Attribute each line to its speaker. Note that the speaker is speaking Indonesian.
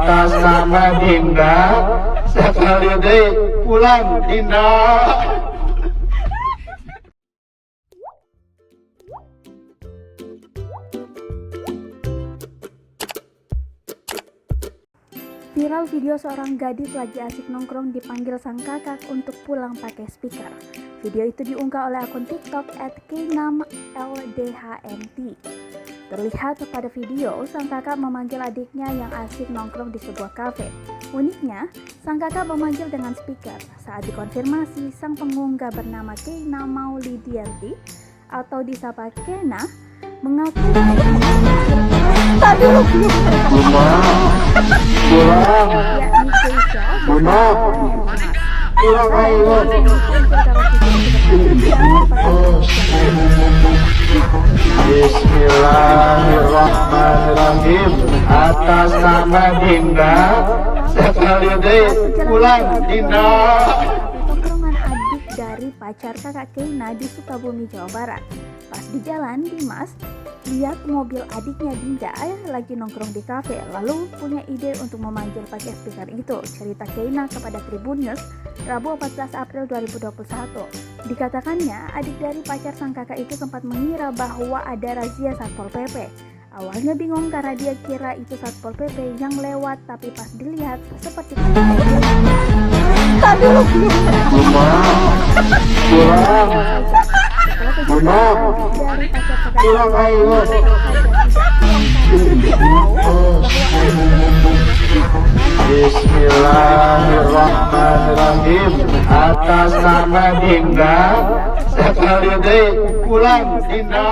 Speaker 1: atas nama Dinda sekali deh pulang Dinda.
Speaker 2: Viral video seorang gadis lagi asik nongkrong dipanggil sang kakak untuk pulang pakai speaker. Video itu diunggah oleh akun TikTok @k6ldhnt. Terlihat pada video, sang kakak memanggil adiknya yang asik nongkrong di sebuah kafe. Uniknya, sang kakak memanggil dengan speaker. Saat dikonfirmasi, sang pengunggah bernama Keina Maulidianti atau disapa Kena mengaku yakni Keisha
Speaker 1: Bismillahirrahmanirrahim. Atas nama Dinda sekali deh pulang Dinda.
Speaker 2: tongkrongan adik dari pacar kakak Keina di Sukabumi, Jawa Barat. Pas di jalan, Dimas lihat mobil adiknya Dinda lagi nongkrong di kafe, lalu punya ide untuk memanggil pakai speaker itu. Cerita Keina kepada Tribun News, Rabu 14 April 2021. Dikatakannya, adik dari pacar sang kakak itu sempat mengira bahwa ada razia Satpol PP. Awalnya bingung karena dia kira itu Satpol PP yang lewat, tapi pas dilihat seperti
Speaker 1: Bismillahirrahmanirrahim. Atas nama Dinda sekali deh pulang Dinda.